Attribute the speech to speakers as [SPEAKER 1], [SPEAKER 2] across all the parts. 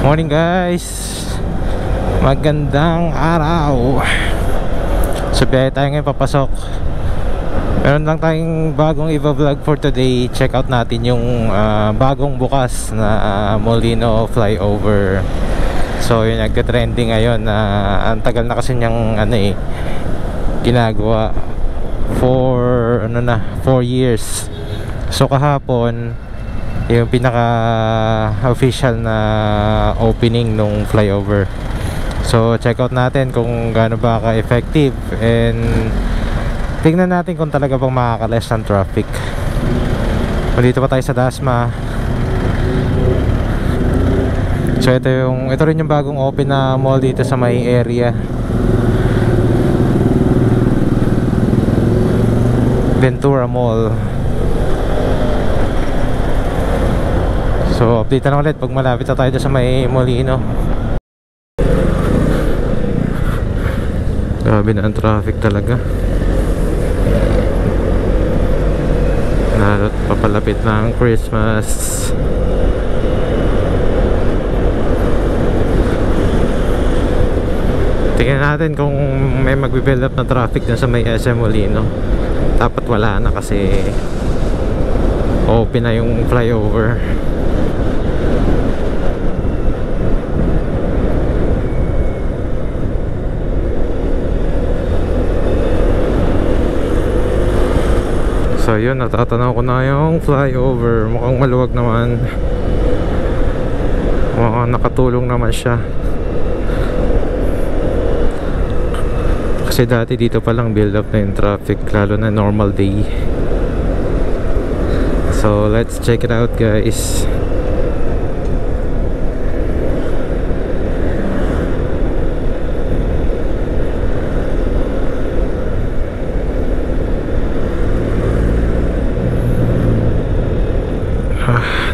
[SPEAKER 1] Morning guys, magandang araw. So biyahe tayo ngayon papasok. Meron lang tayong bagong i-vlog for today. Check out natin yung bagong bukas na Molino flyover. So yun, nagka-trending ngayon. Ang tagal na kasi niyang ginagawa for 4 years. So kahapon yung pinaka official na opening nung flyover. So check out natin kung gaano ba ka-effective, and tingnan natin kung talaga bang makaka-less ng traffic. Dito pa tayo sa Dasma. So ito rin yung bagong open na mall dito sa may area. Ventura Mall. So update na ulit pag malapit na tayo sa may Molino. Grabe na ang traffic talaga. Lalo't papalapit na ang Christmas. Tingnan natin kung may magbe-build up na traffic dun sa may SM Molino. Dapat wala na kasi open na yung flyover. So yun, natatanaw ko na yung flyover. Mukhang maluwag naman. Mukhang nakatulong naman siya. Kasi dati dito palang build up na yung traffic, lalo na normal day. So let's check it out guys.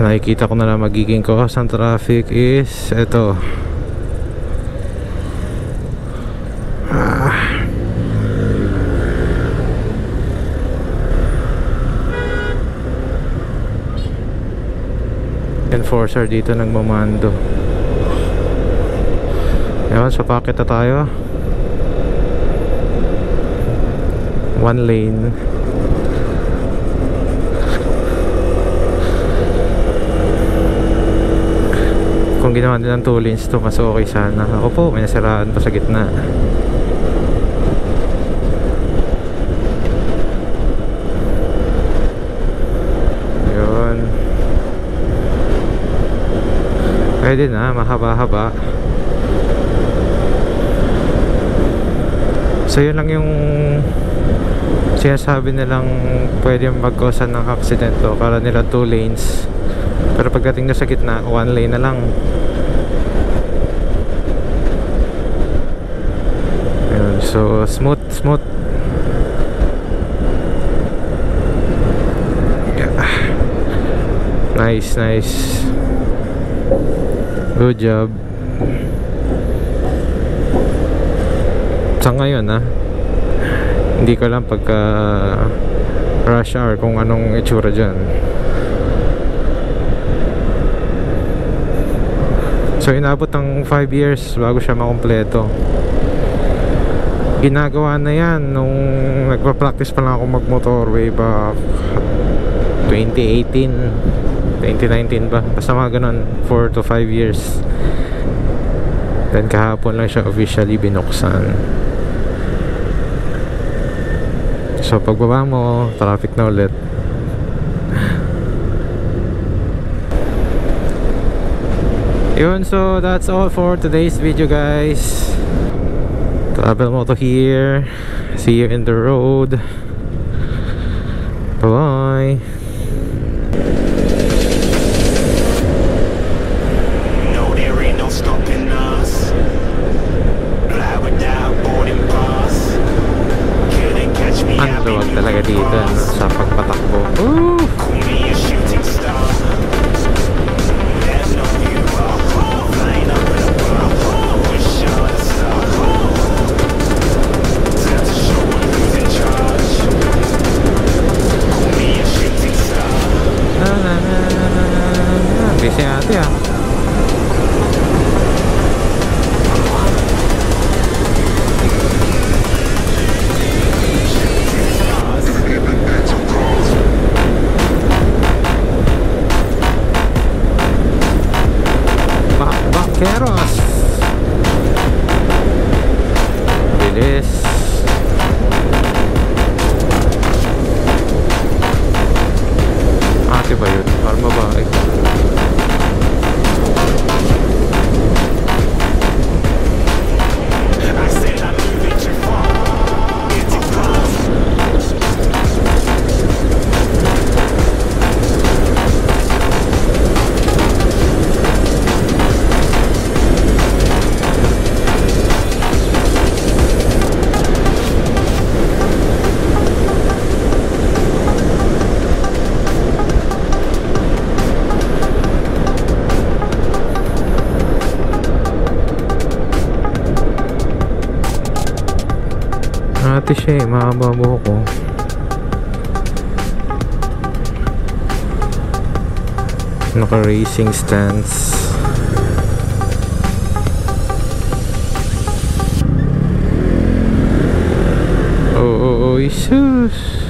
[SPEAKER 1] Nakikita ko na lang magiging cause ng traffic is ito. Enforcer dito nagmamando. Ayan, so packet na tayo. 1 lane. Kung ginawa nilang 2 lanes to, mas okay sana. Ako po, may nasiraan pa sa gitna. Ayun. Pwede na, mahaba-haba. So yun lang yung sinasabi nilang pwede mag-causean ng accident to. Kala nila 2 lanes, pero pagdating na sa gitna, 1 lane na lang. Ayun, so smooth. Yeah. Nice. Good job. Sa ngayon hindi ko lang pagka rush hour kung anong itsura dyan. So inabot ng 5 years bago siya makumpleto. Ginagawa na yan nung nagpa-practice pa lang ako magmotor way back 2018 2019 ba, basta mga ganun, 4 to 5 years. Then kahapon lang siya officially binuksan. So pagbaba mo, traffic na ulit. Yun, so that's all for today's video guys. Travel Moto here. See you in the road. Bye bye. Ang luwag talaga dito sa pagpatakbo. Ooh! Busy ate Keros. Bilis. Ate ba yun? Parang babae. Ate siya eh, mahaba buhok ko. Naka-racing stance. Oh, Jesus.